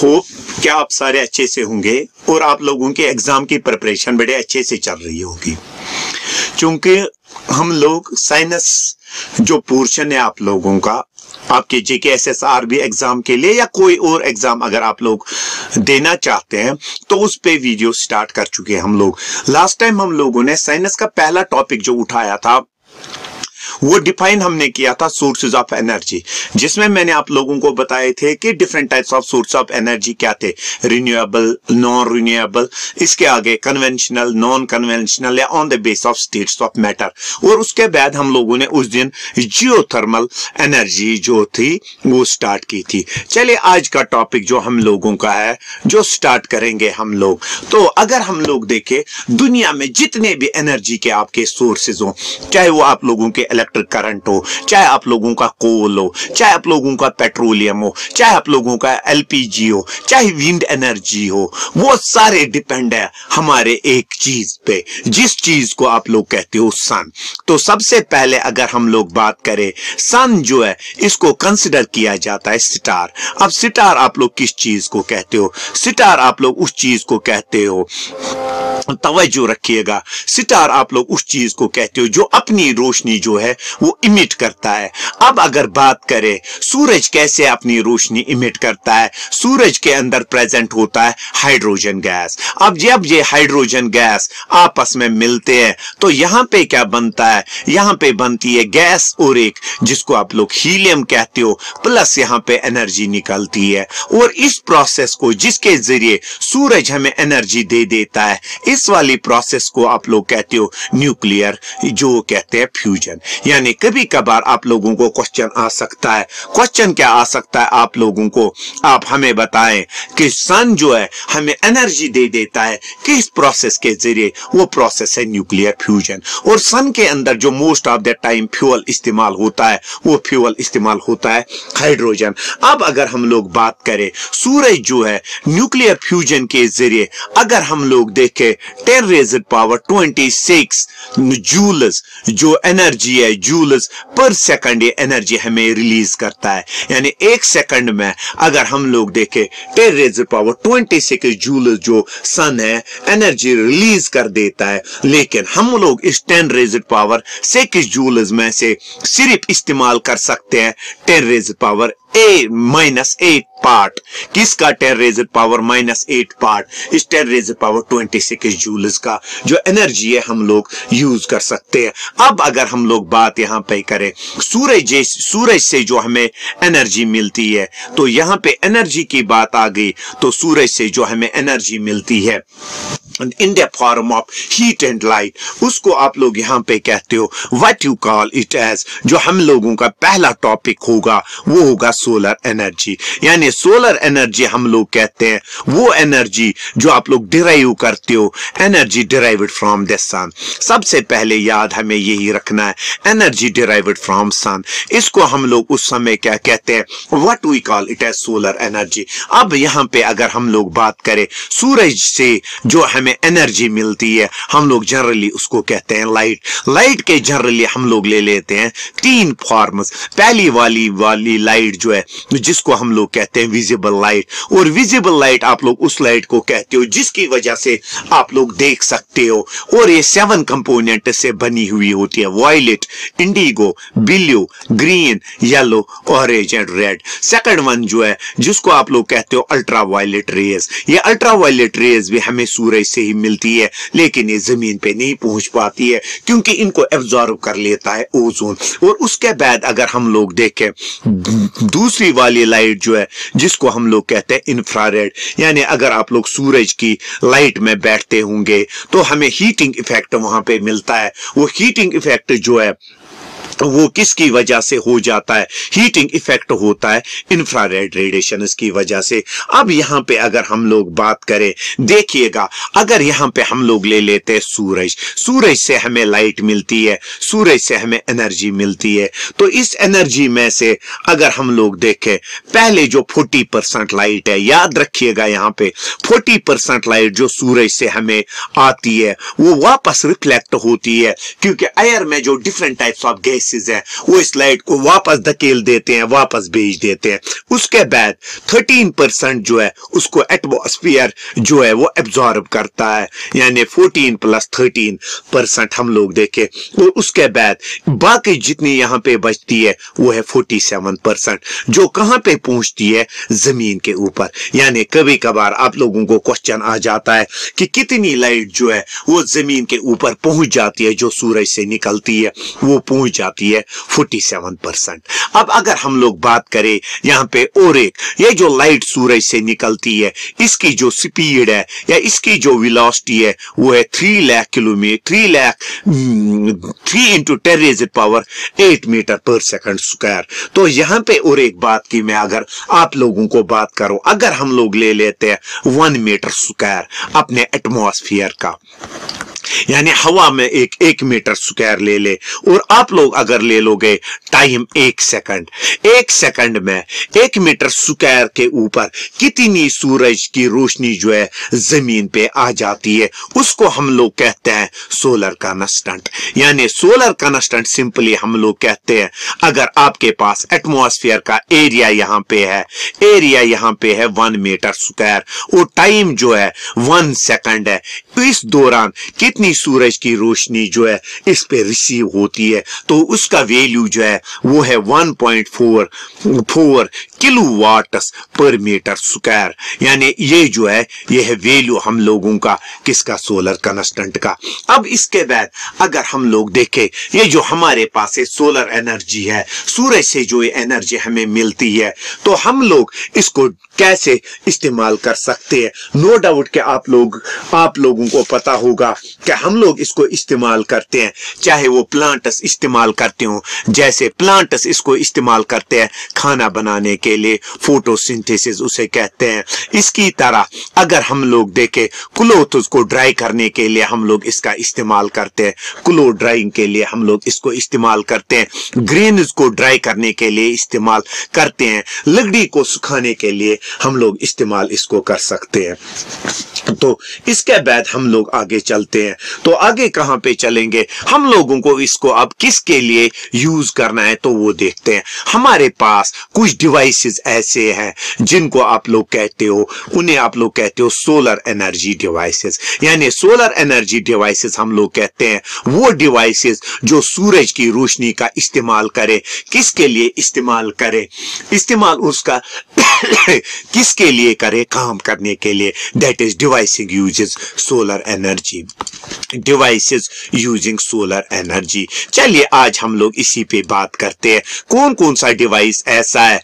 Hope क्या आप सारे अच्छे से होंगे और आप लोगों के एग्जाम की प्रिपरेशन बड़े अच्छे से चल रही होगी। क्योंकि हम लोग साइंस जो पोर्शन है आप लोगों का आपके JKSSRB एग्जाम के लिए या कोई और एग्जाम अगर आप लोग देना चाहते हैं तो उस पे वीडियो स्टार्ट कर चुके हैं हम लोग। लास्ट टाइम हम लोगों ने साइंस का पहला टॉपिक जो उठाया था वो डिफाइन हमने किया था सोर्सेज ऑफ एनर्जी, जिसमें मैंने आप लोगों को बताए थे कि different types of source of energy क्या थे, रिन्यूएबल, नॉन रिन्यूएबल, इसके आगे कन्वेंशनल, नॉन कन्वेंशनल या on the base of states of matter. और उसके बाद हम लोगों ने उस दिन जियोथर्मल एनर्जी जो थी वो स्टार्ट की थी। चलिए आज का टॉपिक जो हम लोगों का है जो स्टार्ट करेंगे हम लोग, तो अगर हम लोग देखें दुनिया में जितने भी एनर्जी के आपके सोर्सेज हो, चाहे वो आप लोगों के इलेक्ट्रिक करंट हो, चाहे आप लोगों का कोल हो, चाहे आप लोगों का पेट्रोलियम हो, चाहे आप लोगों का LPG हो, चाहे विंड एनर्जी हो, वो सारे डिपेंड है हमारे एक चीज पे, जिस चीज को आप लोग कहते हो सन। तो सबसे पहले अगर हम लोग बात करें सन जो है इसको कंसिडर किया जाता है स्टार। अब स्टार आप लोग किस चीज को कहते हो? स्टार आप लोग उस चीज को कहते हो, तवज्जो रखिएगा, स्टार आप लोग उस चीज को कहते हो जो अपनी रोशनी जो है वो इमिट करता है। अब अगर बात करें सूरज कैसे अपनी रोशनी इमिट करता है, सूरज के अंदर प्रेजेंट होता है हाइड्रोजन गैस। अब जब ये हाइड्रोजन गैस आपस में मिलते हैं तो यहां पे क्या बनता है? यहां पे बनती है गैस और एक जिसको आप लोग हीलियम कहते हो, प्लस यहां पे एनर्जी निकलती है। और इस प्रोसेस को जिसके जरिए सूरज हमें एनर्जी दे देता है, इस वाली प्रोसेस को आप लोग कहते हो न्यूक्लियर, जो कहते हैं फ्यूजन। यानी कभी कभार आप लोगों को क्वेश्चन आ सकता है, क्वेश्चन क्या आ सकता है आप लोगों को, आप हमें बताएं कि सन जो है हमें एनर्जी दे देता है किस प्रोसेस के जरिए? वो प्रोसेस है न्यूक्लियर फ्यूजन। और सन के अंदर जो most of the time fuel इस्तेमाल होता है वो फ्यूल इस्तेमाल होता है हाइड्रोजन। अब अगर हम लोग बात करें सूरज जो है न्यूक्लियर फ्यूजन के जरिए अगर हम लोग देखें 10⁻26 जूल्स जो एनर्जी है, जूल्स पर सेकंड ये एनर्जी हमें रिलीज करता है। यानी एक सेकंड में अगर हम लोग देखें 10⁻26 जूल्स जो सन है एनर्जी रिलीज कर देता है, लेकिन हम लोग इस 10⁻6 जूल्स में से सिर्फ इस्तेमाल कर सकते हैं 10⁻⁻8 पार्ट। किसका? 10⁻⁻8 पार्ट इस 10⁻26 जूल्स का जो एनर्जी है हम लोग यूज कर सकते हैं। अब अगर हम लोग बात यहां पे करें सूरज से जो हमें एनर्जी मिलती है, तो यहां पे एनर्जी की बात आ गई तो सूरज से जो हमें एनर्जी मिलती है in the form of heat and light, उसको आप लोग यहां पे कहते हो what you call it as. जो हम लोगों का पहला टॉपिक होगा वो होगा सोलर एनर्जी। यानी सोलर एनर्जी हम लोग कहते हैं वो एनर्जी जो आप लोग डिराइव करते हो, एनर्जी डिराइव्ड फ्रॉम द सन। सबसे पहले याद हमें यही रखना है, एनर्जी डिराइव्ड फ्रॉम सन। इसको हम लोग उस समय क्या कहते हैं? What we call it as solar energy. अब यहां पे अगर हम लोग बात करें सूरज से जो हमें एनर्जी मिलती है हम लोग जनरली उसको कहते हैं लाइट। लाइट के जनरली हम लोग ले लेते हैं 3 फॉर्म्स। पहली वाली लाइट जो है जिसको हम लोग कहते हैं विजिबल लाइट, और विजिबल लाइट आप लोग उस लाइट को कहते हो जिसकी वजह से आप लोग देख सकते हो, और ये 7 कंपोनेंट से बनी हुई होती है, violet, indigo, blue, green, yellow, orange and red. Second one जो है जिसको आप लोग कहते हो अल्ट्रा वायलेट रेज। ये अल्ट्रा वायलेट रेज भी हमें सूरज से ही मिलती है, लेकिन ये जमीन पे नहीं पहुंच पाती है क्योंकि इनको एब्जॉर्ब कर लेता है ओजोन। और उसके बाद अगर हम लोग देखें दूसरी वाली लाइट जो है जिसको हम लोग कहते हैं इंफ्रारेड, यानी अगर आप लोग सूरज की लाइट में बैठते होंगे तो हमें हीटिंग इफेक्ट वहां पे मिलता है। वो हीटिंग इफेक्ट जो है वो किसकी वजह से हो जाता है? हीटिंग इफेक्ट होता है इंफ्रारेड रेडिएशन की वजह से। अब यहां पे अगर हम लोग बात करें, देखिएगा अगर यहां पे हम लोग ले लेते हैं सूरज, सूरज से हमें लाइट मिलती है, सूरज से हमें एनर्जी मिलती है। तो इस एनर्जी में से अगर हम लोग देखें पहले जो 40% लाइट है, याद रखिएगा यहां पे 40% लाइट जो सूरज से हमें आती है वो वापस रिफ्लेक्ट होती है, क्योंकि एयर में जो different types of gas devices हैं वो इस लाइट को वापस धकेल देते हैं, वापस भेज देते हैं। उसके बाद 13% जो है उसको एटमॉस्फेयर जो है वो एब्जॉर्ब करता है, यानी 14 + 13% हम लोग देखें। और उसके बाद बाकी जितनी यहाँ पे बचती है वो है 47%, जो कहाँ पे पहुंचती है, जमीन के ऊपर। यानी कभी कभार आप लोगों को क्वेश्चन आ जाता है कि कितनी लाइट जो है वो जमीन के ऊपर पहुंच जाती है, जो सूरज से निकलती है वो पहुंच जाती है 47%। अब अगर हम लोग बात करें यहाँ पे और एक, ये जो लाइट सूरज से निकलती है इसकी जो स्पीड है या इसकी जो वेलोसिटी है वो है 3 लाख किलोमीटर 3 × 10⁸ मीटर/सेकंड²। तो यहाँ पे और एक बात की मैं अगर आप लोगों को बात करूं, अगर हम लोग ले लेते हैं 1 मीटर² अपने एटमॉस्फेयर का, यानी हवा में 1 मीटर² ले ले, और आप लोग अगर ले लोगे टाइम 1 सेकंड, 1 सेकंड में 1 मीटर² के ऊपर कितनी सूरज की रोशनी जो है जमीन पे आ जाती है, उसको हम लोग कहते हैं सोलर कांस्टेंट। यानी सोलर कांस्टेंट सिंपली हम लोग कहते हैं, अगर आपके पास एटमॉस्फेयर का एरिया यहाँ पे है, एरिया यहाँ पे है 1 मीटर² और टाइम जो है 1 सेकंड है, इस दौरान कितनी सूरज की रोशनी जो है इस पे रिसीव होती है, तो उसका वैल्यू जो है वो है 1.44 किलोवाट/मीटर²। यानी ये जो है ये है वैल्यू हम लोगों का किसका, सोलर कांस्टेंट का। अब इसके बाद अगर हम लोग देखें ये जो हमारे पास है सोलर एनर्जी है, सूरज से जो ये एनर्जी हमें मिलती है, तो हम लोग इसको कैसे इस्तेमाल कर सकते हैं। नो डाउट कि आप लोगों को पता होगा कि हम लोग इसको इस्तेमाल करते हैं, चाहे वो प्लांट्स इस्तेमाल करते हो, जैसे प्लांट्स इसको इस्तेमाल करते हैं खाना बनाने के लिए, फोटोसिंथेसिस उसे कहते हैं। इसकी तरह अगर हम लोग देखें क्लोथ्स को ड्राई करने के लिए हम लोग इसका इस्तेमाल करते हैं, क्लोथ ड्राइंग के लिए हम लोग इसको इस्तेमाल करते हैं, ग्रेन्स को ड्राई करने के लिए इस्तेमाल करते हैं, लकड़ी को सुखाने के लिए हम लोग इस्तेमाल इसको कर सकते हैं। तो इसके बाद हम लोग आगे चलते हैं, तो आगे कहां पे चलेंगे, हम लोगों को इसको अब किसके लिए यूज करना है तो वो देखते हैं। हमारे पास कुछ डिवाइसेस ऐसे हैं जिनको आप लोग कहते हो, उन्हें आप लोग कहते हो सोलर एनर्जी डिवाइसेस। यानी सोलर एनर्जी डिवाइसेस हम लोग कहते हैं वो डिवाइसेस जो सूरज की रोशनी का इस्तेमाल करे। किसके लिए इस्तेमाल करे, इस्तेमाल उसका किसके लिए करे, काम करने के लिए। That is devising uses solar energy, devices using solar energy. चलिए आज हम लोग इसी पे बात करते हैं, कौन कौन सा डिवाइस ऐसा है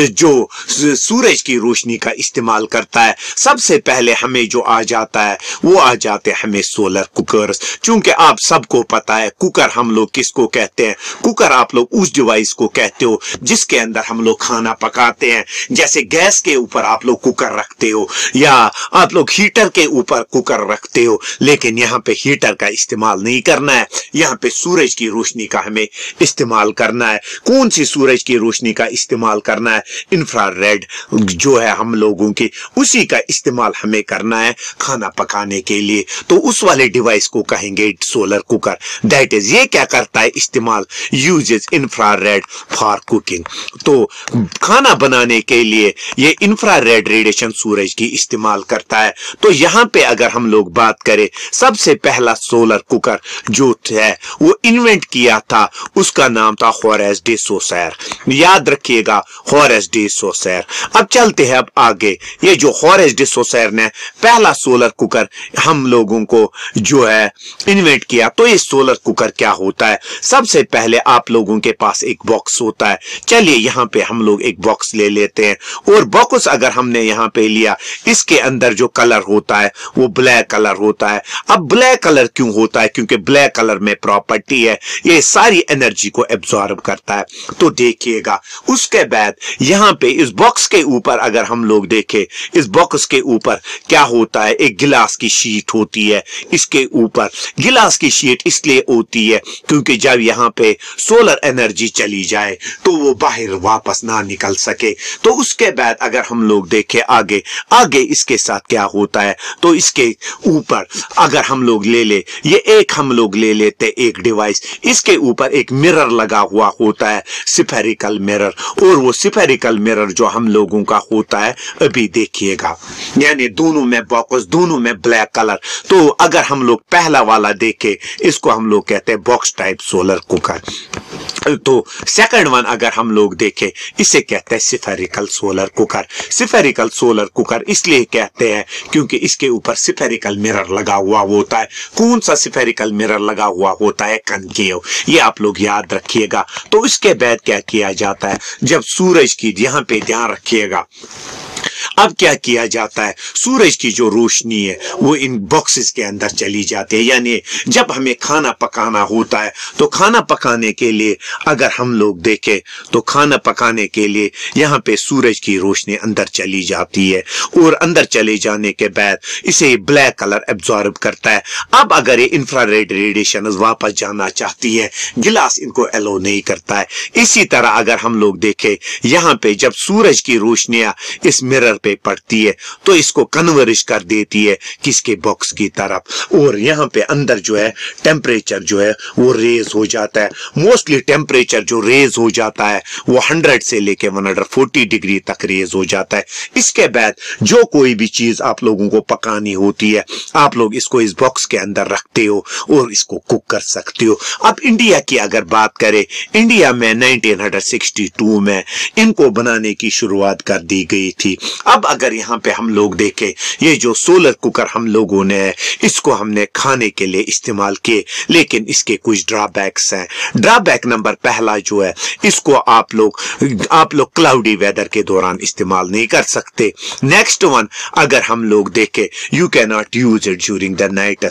जो सूरज की रोशनी का इस्तेमाल करता है। सबसे पहले हमें जो आ जाता है वो आ जाते हैं हमें सोलर कुकर्स। चूंकि आप सबको पता है कुकर हम लोग किसको कहते हैं, कुकर आप लोग उस डिवाइस को कहते हो जिसके अंदर हम लोग खाना पकाते हैं। जैसे गैस के ऊपर आप लोग कुकर रखते हो या आप लोग हीटर के ऊपर कुकर रखते हो, लेकिन यहाँ पे हीटर का इस्तेमाल नहीं करना है, यहाँ पे सूरज की रोशनी का हमें इस्तेमाल करना है। कौन सी सूरज की रोशनी का इस्तेमाल करना है, इंफ्रारेड जो है हम लोगों की, उसी का इस्तेमाल हमें करना है खाना पकाने के लिए। तो उस वाले डिवाइस को कहेंगे सोलर कुकर। दैट इज, ये क्या करता है, इस्तेमाल यूजेस इंफ्रारेड फॉर कुकिंग। तो खाना बनाने के लिए ये इंफ्रारेड रेडिएशन सूरज की इस्तेमाल करता है। तो यहाँ पे अगर हम लोग बात करें, सबसे पहला सोलर कुकर जो है वो इन्वेंट किया था, उसका नाम था होरेस डे सोसैर। याद रखिएगा होरेस डे सोसैर। अब चलते हैं अब आगे। ये जो होरेस डे सोसैर ने पहला सोलर कुकर हम लोगों को जो है इन्वेंट किया, तो ये सोलर कुकर क्या होता है। सबसे पहले आप लोगों के पास एक बॉक्स होता है। चलिए यहाँ पे हम लोग एक बॉक्स ले लेते हैं, और बॉक्स अगर हमने यहाँ पे लिया, इसके अंदर जो कलर होता है वो ब्लैक कलर होता है। अब ब्लैक कलर क्यों होता है, क्योंकि ब्लैक कलर में प्रॉपर्टी है ये सारी एनर्जी को एब्जॉर्ब करता है। तो देखिएगा उसके बाद यहाँ पे इस बॉक्स के ऊपर अगर हम लोग देखें, इस बॉक्स के ऊपर क्या होता है, एक गिलास की शीट होती है। इसके ऊपर गिलास की शीट इसलिए होती है क्योंकि जब यहाँ पे सोलर एनर्जी चली जाए तो वो बाहर वापस ना निकल सके। तो उसके बाद अगर हम लोग देखें आगे इसके साथ क्या होता है, तो इसके ऊपर अगर हम लोग ले ले, ये एक हम लोग ले लेते एक डिवाइस, इसके ऊपर एक मिरर लगा हुआ होता है, स्फेरिकल मिरर, और वो स्फेरिकल मिरर जो हम लोगों का होता है अभी देखिएगा, यानी दोनों में बॉक्स, दोनों में ब्लैक कलर। तो अगर हम लोग पहला वाला देखे, इसको हम लोग कहते हैं बॉक्स टाइप सोलर कुकर। तो सेकंड वन अगर हम लोग देखें, इसे कहते हैं spherical solar cooker. Spherical solar cooker इसलिए कहते हैं क्योंकि इसके ऊपर स्फेरिकल मिरर लगा हुआ होता है। कौन सा स्फेरिकल मिरर लगा हुआ होता है? कनकेव। ये आप लोग याद रखिएगा। तो इसके बाद क्या किया जाता है, जब सूरज की, यहाँ पे ध्यान रखिएगा, अब क्या किया जाता है, सूरज की जो रोशनी है वो इन बॉक्सेस के अंदर चली जाती है। यानी जब हमें खाना पकाना होता है तो खाना पकाने के लिए अगर हम लोग देखें तो खाना पकाने के लिए यहाँ पे सूरज की रोशनी अंदर चली जाती है, और अंदर चले जाने के बाद इसे ब्लैक कलर एब्जॉर्ब करता है। अब अगर ये इंफ्रारेड रेडिएशन वापस जाना चाहती है, गिलास इनको एलो नहीं करता है। इसी तरह अगर हम लोग देखें, यहाँ पे जब सूरज की रोशनियां इस मिरर पे पड़ती है तो इसको कन्वर्ज कर देती है किसके, बॉक्स की तरफ, और यहाँ पे अंदर जो है टेम्परेचर जो है वो रेज हो जाता है। मोस्टली टेम्परेचर जो रेज हो जाता है वो 100 से लेके 140 डिग्री तक रेज हो जाता है। इसके बाद जो कोई भी चीज आप लोगों को पकानी होती है, आप लोग इसको इस बॉक्स के अंदर रखते हो और इसको कुक कर सकते हो। अब इंडिया की अगर बात करें, इंडिया में 1962 में इनको बनाने की शुरुआत कर दी गई थी। अब अगर यहाँ पे हम लोग देखें, ये जो सोलर कुकर हम लोगों ने इसको हमने खाने के लिए इस्तेमाल किए, लेकिन इसके कुछ ड्रॉबैक्स हैं। ड्रॉबैक नंबर पहला जो है, इसको आप लोग क्लाउडी वेदर के दौरान इस्तेमाल नहीं कर सकते। नेक्स्ट वन अगर हम लोग देखें, you can not use it during the night,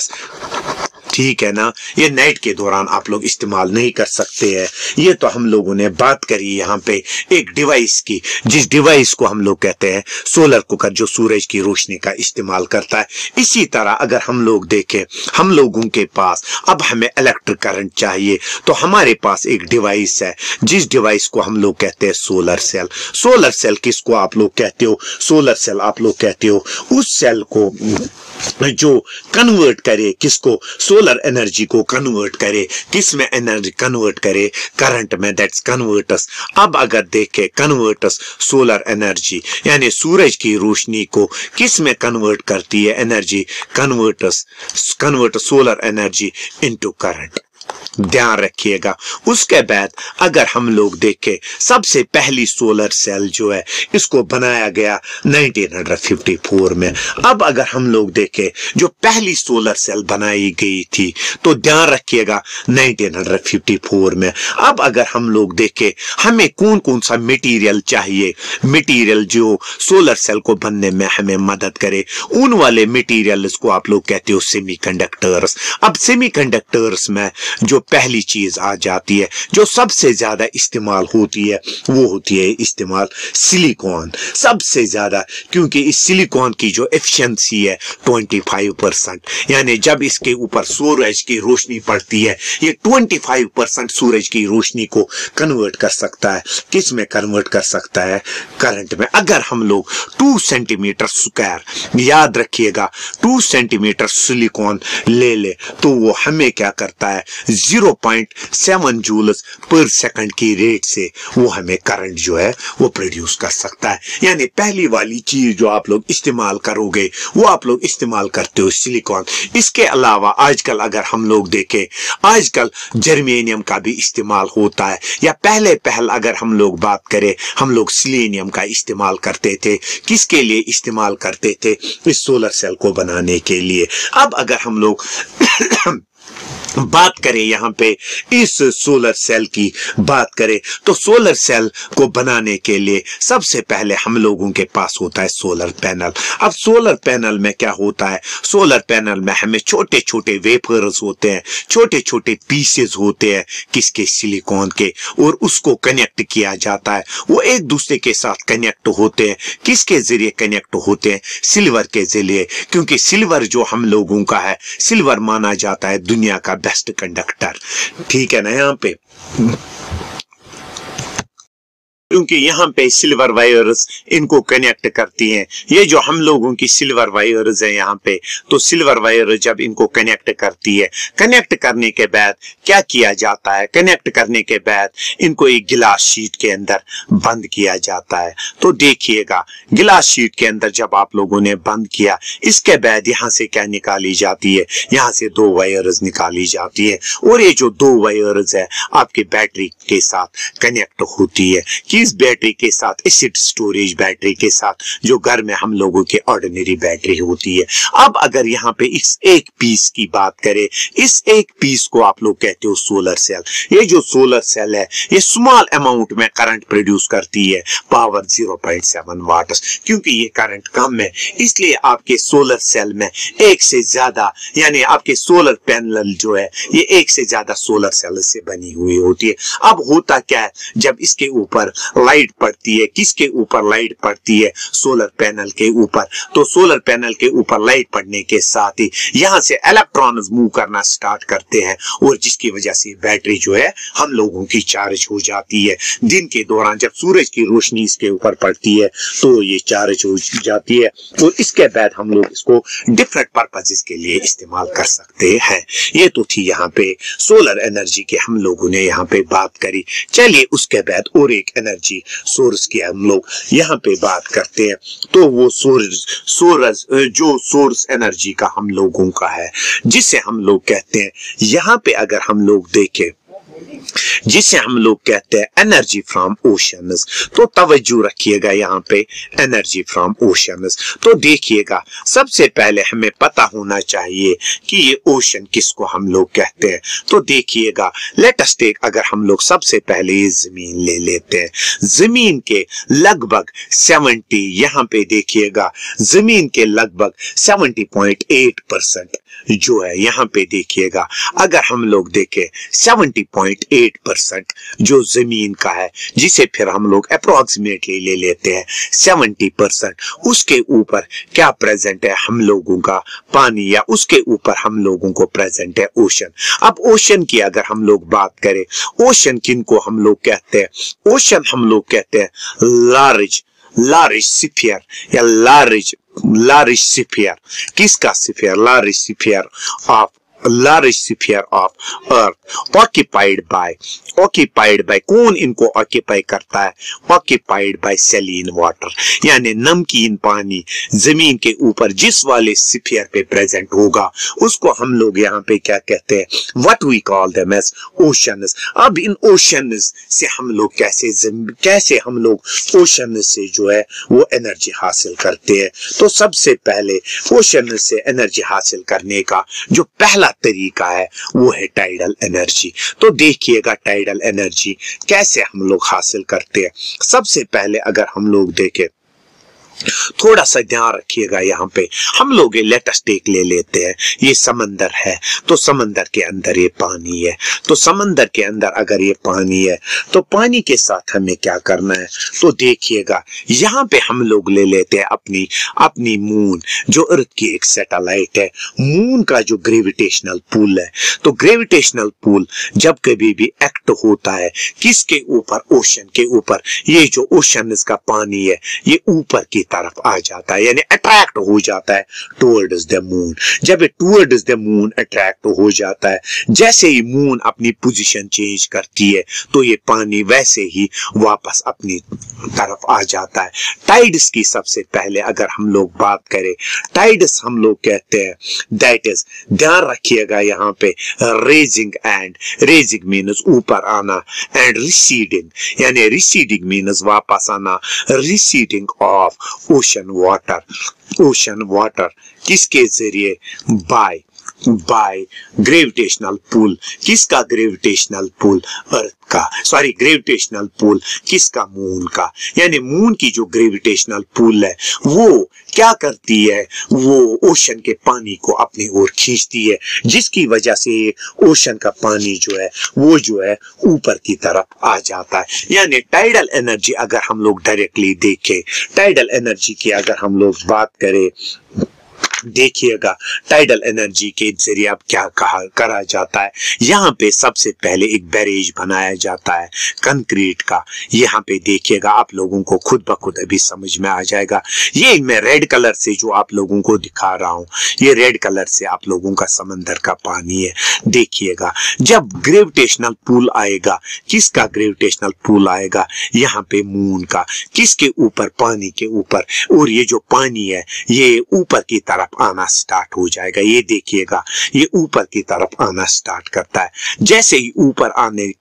ठीक है ना, ये नाइट के दौरान आप लोग इस्तेमाल नहीं कर सकते हैं। ये तो हम लोगों ने बात करी यहाँ पे एक डिवाइस की, जिस डिवाइस को हम लोग कहते हैं सोलर कुकर, जो सूरज की रोशनी का इस्तेमाल करता है। इसी तरह अगर हम लोग देखें, हम लोगों के पास अब हमें इलेक्ट्रिक करंट चाहिए, तो हमारे पास एक डिवाइस है, जिस डिवाइस को हम लोग कहते हैं सोलर सेल। सोलर सेल किसको आप लोग कहते हो? सोलर सेल आप लोग कहते हो उस सेल को जो कन्वर्ट करे, किसको? सोलर एनर्जी को कन्वर्ट करे, किस में एनर्जी कन्वर्ट करे? करंट में, दैट्स कन्वर्टर्स। अब अगर देखें कन्वर्टर्स, सोलर एनर्जी यानी सूरज की रोशनी को किस में कन्वर्ट करती है energy? Converters convert solar energy into current. ध्यान रखिएगा। उसके बाद अगर हम लोग देखें, सबसे पहली सोलर सेल जो है इसको बनाया गया 1954 में। अब अगर हम लोग देखें जो पहली सोलर सेल बनाई गई थी, तो ध्यान रखिएगा 1954 में। अब अगर हम लोग देखें हमें कौन कौन सा मटेरियल चाहिए, मटेरियल जो सोलर सेल को बनने में हमें मदद करे, उन वाले मटेरियल को आप लोग कहते हो सेमीकंडक्टर्स। अब सेमीकंडक्टर्स में जो पहली चीज आ जाती है, जो सबसे ज्यादा इस्तेमाल होती है, वो होती है इस्तेमाल सिलिकॉन सबसे ज्यादा, क्योंकि इस सिलिकॉन की जो एफिशिएंसी है 25%, यानी जब इसके ऊपर सूरज की रोशनी पड़ती है, ये 25% सूरज की रोशनी को कन्वर्ट कर सकता है। किस में कन्वर्ट कर सकता है? करंट में। अगर हम लोग 2 सेंटीमीटर स्क्वायर, याद रखिएगा 2 सेंटीमीटर सिलिकॉन ले ले, तो वो हमें क्या करता है? 0.7 जूल्स पर सेकंड की रेट से वो हमें करंट जो है वो प्रोड्यूस कर सकता है। यानी पहली वाली चीज जो आप लोग इस्तेमाल करोगे वो आप लोग इस्तेमाल करते हो सिलिकॉन। इसके अलावा आजकल अगर हम लोग देखें, आजकल जर्मेनियम का भी इस्तेमाल होता है, या पहले अगर हम लोग बात करें, हम लोग सिलेनियम का इस्तेमाल करते थे। किसके लिए इस्तेमाल करते थे? इस सोलर सेल को बनाने के लिए। अब अगर हम लोग बात करें यहाँ पे इस सोलर सेल की बात करें, तो सोलर सेल को बनाने के लिए सबसे पहले हम लोगों के पास होता है सोलर पैनल। अब सोलर पैनल में क्या होता है? सोलर पैनल में हमें छोटे छोटे वेफर्स होते हैं, छोटे छोटे पीसेस होते हैं, किसके? सिलिकॉन के, और उसको कनेक्ट किया जाता है। वो एक दूसरे के साथ कनेक्ट होते हैं। किसके जरिए कनेक्ट होते हैं? सिल्वर के जरिए, क्योंकि सिल्वर जो हम लोगों का है, सिल्वर माना जाता है दुनिया का बेस्ट कंडक्टर। ठीक है ना? यहाँ पे क्योंकि यहाँ पे सिल्वर वायर्स इनको कनेक्ट करती हैं। ये जो हम लोगों की सिल्वर वायर्स है यहाँ पे, तो सिल्वर वायर जब इनको कनेक्ट करती है, कनेक्ट करने के बाद क्या किया जाता है, कनेक्ट करने के बाद इनको एक गिलास शीट के अंदर बंद किया जाता है। तो देखिएगा गिलास शीट के अंदर जब आप लोगों ने बंद किया, इसके बाद यहाँ से क्या निकाली जाती है, यहाँ से दो वायर्स निकाली जाती है और ये जो दो वायर्स है आपके बैटरी के साथ कनेक्ट होती है। किस बैटरी के साथ? एसिड स्टोरेज बैटरी के साथ, जो घर में हम लोगों के ऑर्डिनरी बैटरी होती है। अब अगर यहाँ पे इस एक पीस की बात करें, इस एक पीस को आप लोग कहते हो सोलर सेल। ये जो सोलर सेल है ये स्मॉल अमाउंट में करंट प्रोड्यूस करती है, पावर 0.7 वाट्स। क्योंकि ये करंट कम है इसलिए आपके सोलर सेल में एक से ज्यादा, यानी आपके सोलर पैनल जो है ये एक से ज्यादा सोलर सेल से बनी हुई होती है। अब होता क्या है, जब इसके ऊपर लाइट पड़ती है, किसके ऊपर लाइट पड़ती है? सोलर पैनल के ऊपर। तो सोलर पैनल के ऊपर लाइट पड़ने के साथ ही यहाँ से इलेक्ट्रॉन्स मूव करना स्टार्ट करते हैं और जिसकी वजह से बैटरी जो है हम लोगों की चार्ज हो जाती है। दिन के दौरान जब सूरज की रोशनी इसके ऊपर पड़ती है तो ये चार्ज हो जाती है और इसके बाद हम लोग इसको डिफरेंट पर्पसेस के लिए इस्तेमाल कर सकते हैं। ये तो थी यहाँ पे सोलर एनर्जी की हम लोगों ने यहाँ पे बात करी। चलिए उसके बाद और एक एनर्जी सोर्स की हम लोग यहाँ पे बात करते हैं। तो वो सोर्स जो सोर्स एनर्जी का हम लोगों का है, जिसे हम लोग कहते हैं, यहाँ पे अगर हम लोग देखें, जिसे हम लोग कहते हैं एनर्जी फ्रॉम ओशंस। तो तवज्जो रखिएगा यहाँ पे, एनर्जी फ्रॉम ओशंस। तो देखिएगा सबसे पहले हमें पता होना चाहिए कि ये ओशन किसको हम लोग कहते हैं। तो देखिएगा लेट अस टेक, अगर हम लोग सबसे पहले ये जमीन ले लेते हैं, जमीन के लगभग 70, यहाँ पे देखिएगा जमीन के लगभग 70.8% जो है, यहाँ पे देखिएगा अगर हम लोग देखें 70.8% जो जमीन का है, जिसे फिर हम लोग अप्रोक्सीमेटली ले लेते हैं 70%, उसके ऊपर क्या प्रेजेंट है? हम लोगों का पानी, या उसके ऊपर हम लोगों को प्रेजेंट है ओशन। अब ओशन की अगर हम लोग बात करें, ओशन किनको हम लोग कहते हैं? ओशन हम लोग कहते हैं लार्ज स्फीयर या लार्ज स्फीयर। किसका sphere? Large sphere of earth occupied by कौन इनको ऑक्यूपाई करता है? ऑक्यूपाइड बाय सैलिन वाटर, यानी नमकीन पानी जमीन के ऊपर जिस वाले स्फीयर पे प्रेजेंट होगा उसको हम लोग यहाँ पे क्या कहते हैं? What we call them as oceans. अब इन ओशंस से हम लोग कैसे हम लोग ओशंस से जो है वो एनर्जी हासिल करते हैं? तो सबसे पहले ओशंस से एनर्जी हासिल करने का जो पहला तरीका है वो है टाइडल एनर्जी। तो देखिएगा टाइडल एनर्जी कैसे हम लोग हासिल करते हैं। सबसे पहले अगर हम लोग देखें, थोड़ा सा ध्यान रखिएगा, यहाँ पे हम लोग लेटेस्ट टेक ले लेते हैं, ये समंदर है, तो समंदर के अंदर ये पानी है। तो समंदर के अंदर अगर ये पानी है तो पानी के साथ हमें क्या करना है? तो देखिएगा यहाँ पे हम लोग ले लेते हैं अपनी मून, जो अर्थ की एक सैटेलाइट है। मून का जो ग्रेविटेशनल पुल है, तो ग्रेविटेशनल पुल जब कभी भी एक्ट होता है किसके ऊपर? ओशन के ऊपर। ये जो ओशन का पानी है ये ऊपर की तरफ आ जाता है, यानी अट्रैक्ट हो जाता है टुवर्ड्स द मून। जब ये टुवर्ड्स द मून अट्रैक्ट हो जाता है, जैसे ही मून अपनी पोजीशन चेंज करती है तो ये पानी वैसे ही वापस अपनी तरफ आ जाता है। टाइड्स की सबसे पहले अगर हम लोग बात करें, टाइड्स हम लोग कहते हैं दैट इज, ध्यान रखिएगा यहाँ पे, रेजिंग मीन्स ऊपर आना, एंड रिसीडिंग, यानी रिसीडिंग मीन्स वापस आना, रिसीडिंग ऑफ ओशन वाटर किसके जरिए? By gravitational pull. किसका ग्रेविटेशनल पुल? अर्थ का, सॉरी ग्रेविटेशनल पुल किसका? मून का। यानी मून की जो ग्रेविटेशनल पुल है वो क्या करती है? वो ओशन के पानी को अपनी ओर खींचती है, जिसकी वजह से ओशन का पानी जो है वो जो है ऊपर की तरफ आ जाता है। यानी टाइडल एनर्जी अगर हम लोग डायरेक्टली देखें, टाइडल एनर्जी की अगर हम लोग बात करें देखिएगा टाइडल एनर्जी के जरिए अब क्या करा जाता है। यहाँ पे सबसे पहले एक बैरेज बनाया जाता है कंक्रीट का। यहाँ पे देखिएगा, आप लोगों को खुद ब खुद अभी समझ में आ जाएगा। ये मैं रेड कलर से जो आप लोगों को दिखा रहा हूँ, ये रेड कलर से आप लोगों का समंदर का पानी है। देखिएगा जब ग्रेविटेशनल पुल आएगा, किसका ग्रेविटेशनल पुल आएगा? यहाँ पे मून का। किसके ऊपर? पानी के ऊपर। और ये जो पानी है ये ऊपर की तरफ आना स्टार्ट हो जाएगा। ये देखिएगा, ये ऊपर की तरफ आना स्टार्ट करता है। जैसे ही ऊपर आने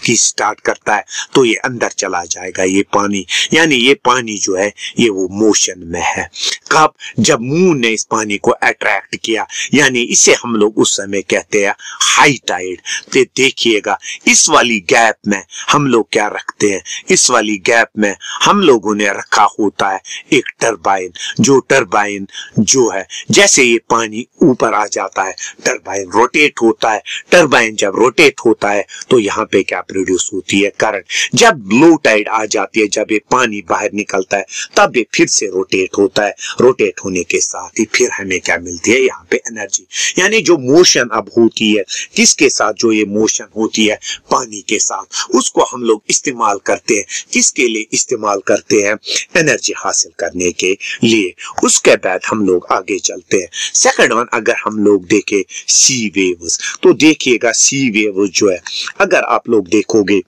की स्टार्ट करता है तो ये अंदर चला जाएगा ये पानी। यानी ये पानी जो है ये वो मोशन में है। कब? जब मून ने इस पानी को अट्रैक्ट किया, यानी इसे हम लोग उस समय कहते हैं हाई टाइड। तो देखिएगा इस वाली गैप में हम लोग क्या रखते हैं? इस वाली गैप में हम लोगों ने रखा होता है एक टरबाइन। जो टरबाइन जो है, जैसे ये पानी ऊपर आ जाता है टरबाइन रोटेट होता है। टरबाइन जब रोटेट होता है तो यहाँ पे क्या प्रोड्यूस होती है? करंट। जब लो टाइड आ जाती है, जब ये पानी बाहर निकलता है, तब ये फिर से रोटेट होता है। रोटेट होने के साथ ही फिर हमें क्या मिलती है? यहाँ पे एनर्जी। यानी जो मोशन अब होती है, किसके साथ? जो ये मोशन होती है पानी के साथ, उसको हम लोग इस्तेमाल करते हैं। किसके लिए इस्तेमाल करते हैं? एनर्जी हासिल करने के लिए। उसके बाद हम लोग आगे चलते हैं। सेकंड वन, अगर हम लोग देखें सी वेव्स, तो देखिएगा सी वेव्स जो है, अगर आप लोग देखोगे,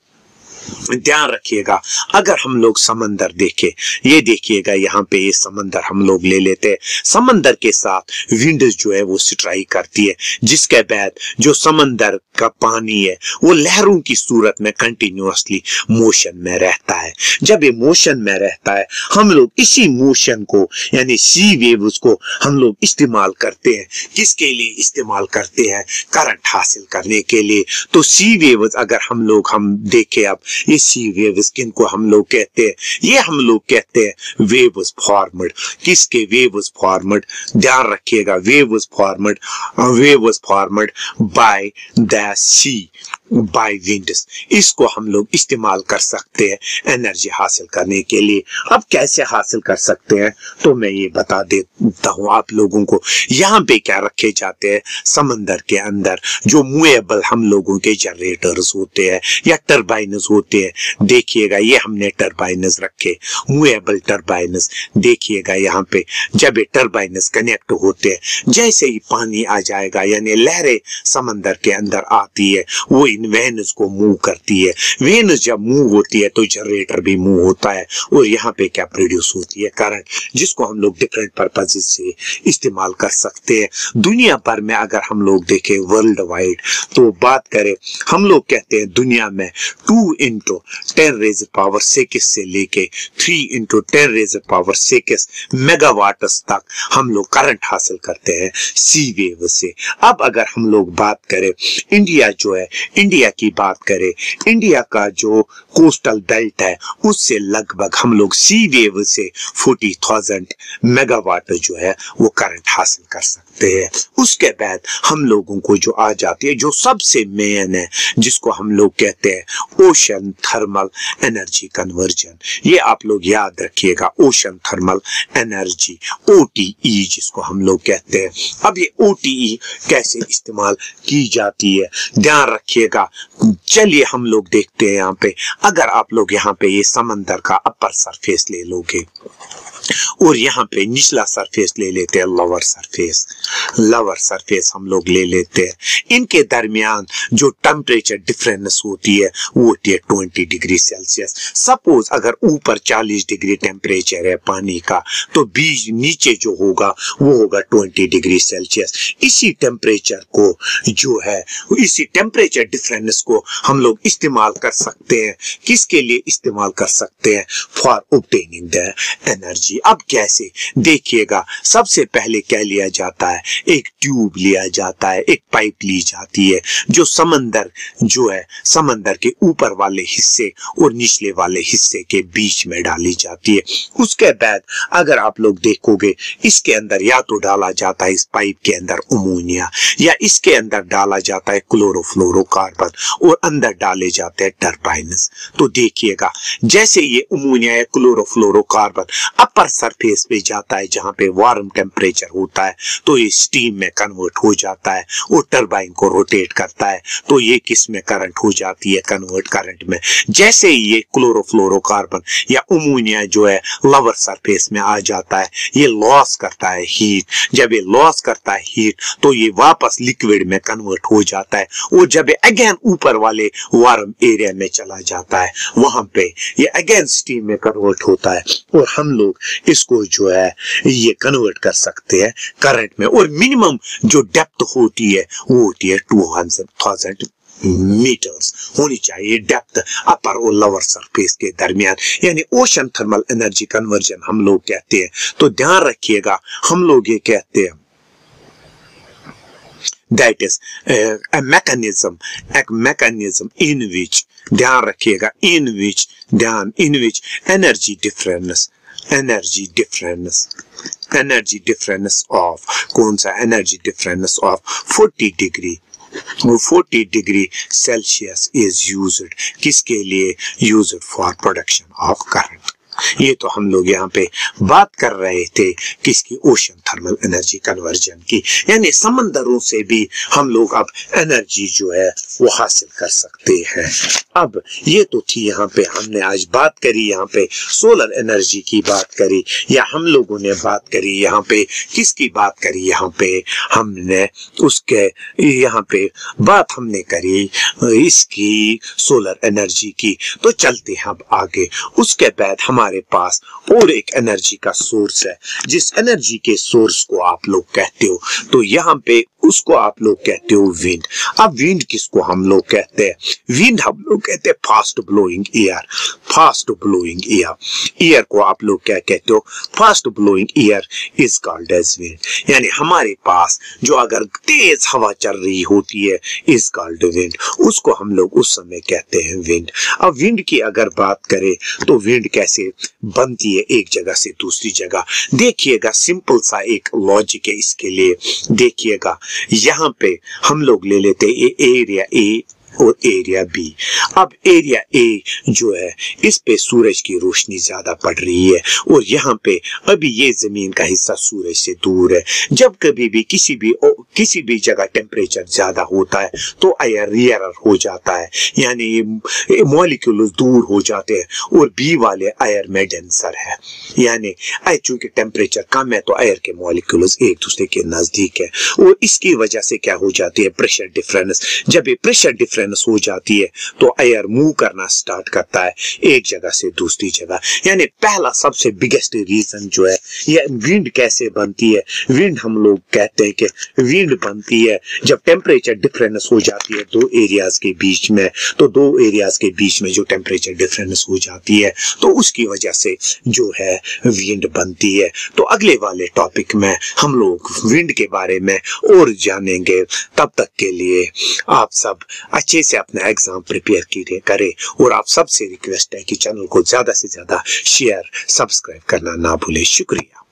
ध्यान रखिएगा, अगर हम लोग समंदर देखें, ये देखिएगा यहाँ पे ये समंदर हम लोग ले लेते हैं। समंदर के साथ विंड जो है वो स्ट्राइक करती है, जिसके बाद जो समंदर का पानी है वो लहरों की सूरत में कंटिन्यूअसली मोशन में रहता है। जब ये मोशन में रहता है, हम लोग इसी मोशन को यानी सी वेव्स को हम लोग इस्तेमाल करते हैं। किसके लिए इस्तेमाल करते हैं? करंट हासिल करने के लिए। तो सी वेव्स अगर हम देखें, अब ये सी वेव्स किनको हम लोग कहते हैं? ये हम लोग कहते हैं वेव्स फॉर्मड। किसके? Waves formed. ध्यान रखिएगा, waves formed by the sea, by winds. इसको हम लोग इस्तेमाल कर सकते हैं एनर्जी हासिल करने के लिए। अब कैसे हासिल कर सकते हैं तो मैं ये बता देता हूं आप लोगों को। यहाँ पे क्या रखे जाते हैं? समंदर के अंदर जो मूवेबल हम लोगों के जनरेटर्स होते हैं या टरबाइन्स होते हैं। देखिएगा ये हमने टरबाइन्स रखे, मूवेबल टरबाइन्स। देखिएगा यहाँ पे जब ये टरबाइन्स कनेक्ट होते हैं, जैसे ही पानी आ जाएगा यानी लहरें समंदर के अंदर आती है, वो इन वेन्स को मूव करती है। वेन्स जब मूव होती है तो जनरेटर भी मूव होता है और यहाँ पे क्या प्रोड्यूस होती है? करंट, जिसको हम लोग डिफरेंट पर्पज से इस्तेमाल कर सकते हैं। दुनिया भर में अगर हम लोग देखें वर्ल्ड वाइड, तो बात करें, हम लोग कहते हैं दुनिया में 2 × 10⁻⁶ से लेके 3 × 10⁻⁶ मेगावाट्स तक हम लोग करंट हासिल करते हैं सी वेव से। अब अगर हम लोग बात करें इंडिया जो है, इंडिया की बात करें, इंडिया का जो कोस्टल बेल्ट है उससे लगभग हम लोग सी वेव से 40,000 मेगावाट जो है वो करंट हासिल कर सकते हैं। उसके बाद हम लोगों को जो आ जाती है, जो सबसे मेन है, जिसको हम लोग कहते हैं ओशन थर्मल एनर्जी कन्वर्जन। ये आप लोग याद रखिएगा, ओशन थर्मल एनर्जी, OTE जिसको हम लोग कहते हैं। अब ये OTE कैसे इस्तेमाल की जाती है ध्यान रखिएगा। चलिए हम लोग देखते हैं यहाँ पे, अगर आप लोग यहाँ पे ये समंदर का अपर सरफेस ले लोगे और यहाँ पे निचला सरफेस ले लेते हैं, लोअर सरफेस हम लोग ले लेते हैं, इनके दरमियान जो टेम्परेचर डिफरेंस होती है वो होती है 20 डिग्री सेल्सियस। सपोज अगर ऊपर 40 डिग्री टेम्परेचर है पानी का, तो बीच नीचे जो होगा वो होगा 20 डिग्री सेल्सियस। इसी टेम्परेचर को जो है, इसी टेम्परेचर डिफरेंस को हम लोग इस्तेमाल कर सकते हैं। किसके लिए इस्तेमाल कर सकते हैं? For obtaining the energy. अब कैसे? देखिएगा, सबसे पहले क्या लिया जाता है? एक ट्यूब लिया जाता है, एक पाइप ली जाती है, जो समंदर जो है, समंदर के ऊपर वाले हिस्से और निचले वाले हिस्से के बीच में डाली जाती है। उसके बाद अगर आप लोग देखोगे, इसके अंदर या तो डाला जाता है इस पाइप के अंदर अमोनिया, या इसके अंदर डाला जाता है क्लोरोफ्लोरोकार्बन और अंदर डाले जाते हैं टर्बाइन्स। तो देखिएगा, जैसे ये अमोनिया या क्लोरोफ्लोरोकार्बन अपर अपर सरफेस पे जाता है जहां पे वार्म टेम्परेचर होता है तो ये स्टीम में कन्वर्ट हो जाता है और टरबाइन को रोटेट करता है तो ये किस में करंट हो जाती है, कन्वर्ट करंट में। जैसे ही ये क्लोरोफ्लोरोकार्बन या अमोनिया जो है लोअर सरफेस में आ जाता है, ये लॉस करता है हीट। जब ये लॉस करता है हीट तो ये वापस लिक्विड में कन्वर्ट हो जाता है और जब ये अगेन ऊपर वाले वार्म एरिया में चला जाता है वहां पे ये अगेन स्टीम में कन्वर्ट होता है और हम लोग इसको जो है ये कन्वर्ट कर सकते हैं करंट में। और मिनिमम जो डेप्थ होती है वो होती है 200,000 मीटर्स होनी चाहिए डेप्थ अपर और लोअर सरफेस के दरमियान, यानी ओशन थर्मल एनर्जी कन्वर्जन हम लोग कहते हैं। तो ध्यान रखिएगा हम लोग ये कहते हैं that is a mechanism in which, ध्यान रखिएगा, in which energy difference of कौन सा energy difference of 40 degree Celsius is used, किसके लिए used for production of current। ये तो हम लोग यहाँ पे बात कर रहे थे किसकी, ओशन थर्मल एनर्जी कन्वर्जन की, यानी समंदरों से भी हम लोग अब एनर्जी जो है वो हासिल कर सकते हैं। अब ये तो थी यहाँ पे हमने आज बात करी, यहाँ पे सोलर एनर्जी की बात करी, या हम लोगों ने बात करी यहाँ पे किसकी बात करी, यहाँ पे हमने उसके यहाँ पे बात हमने करी इसकी सोलर एनर्जी की। तो चलते हैं अब आगे। उसके बाद हमारे पास और एक एनर्जी का सोर्स है, जिस एनर्जी के सोर्स को आप लोग कहते हो तो यहाँ पे उसको आप लोग कहते हो विंड। अब विंड किसको हम लोग कहते हैं, विंड हम लोग कहते हैं फास्ट ब्लोइंग एयर। एयर को आप लोग क्या कहते हो, fast blowing air is called as wind. यानी हमारे पास जो अगर तेज हवा चल रही होती है इज कॉल्ड विंड, उसको हम लोग उस समय कहते हैं विंड। अब विंड की अगर बात करें तो विंड कैसे बनती है एक जगह से दूसरी जगह, देखिएगा सिंपल सा एक लॉजिक है इसके लिए। देखिएगा यहाँ पे हम लोग ले लेते हैं एरिया ए और एरिया बी। अब एरिया ए जो है इस पे सूरज की रोशनी ज्यादा पड़ रही है और यहाँ पे अभी ये जमीन का हिस्सा सूरज से दूर है। जब कभी भी किसी भी जगह टेम्परेचर ज्यादा होता है तो एयर रेयर हो जाता है, यानी ये मॉलिक्यूल्स दूर हो जाते हैं और बी वाले एयर में डेंसर है, यानी चूंकि टेम्परेचर कम है तो एयर के मॉलिक्यूल्स एक दूसरे के नजदीक है और इसकी वजह से क्या हो जाती है, प्रेशर डिफरेंस। जब ये प्रेशर डिफरेंस हो जाती है तो एयर मूव करना स्टार्ट करता है एक जगह से दूसरी जगह। यानी पहला सबसे बिगेस्ट रीजन जो है ये विंड कैसे बनती है, विंड हम लोग कहते हैं कि विंड बनती है जब टेम्परेचर डिफरेंस हो जाती है दो एरियाज के बीच में। तो दो एरियाज के बीच में जो टेम्परेचर डिफरेंस हो जाती है तो उसकी वजह से जो है विंड बनती है। तो अगले वाले टॉपिक में हम लोग विंड के बारे में और जानेंगे। तब तक के लिए आप सब अच्छे से अपना एग्जाम प्रिपेयर करें और आप सबसे रिक्वेस्ट है कि चैनल को ज्यादा से ज्यादा शेयर सब्सक्राइब करना ना भूलें। शुक्रिया।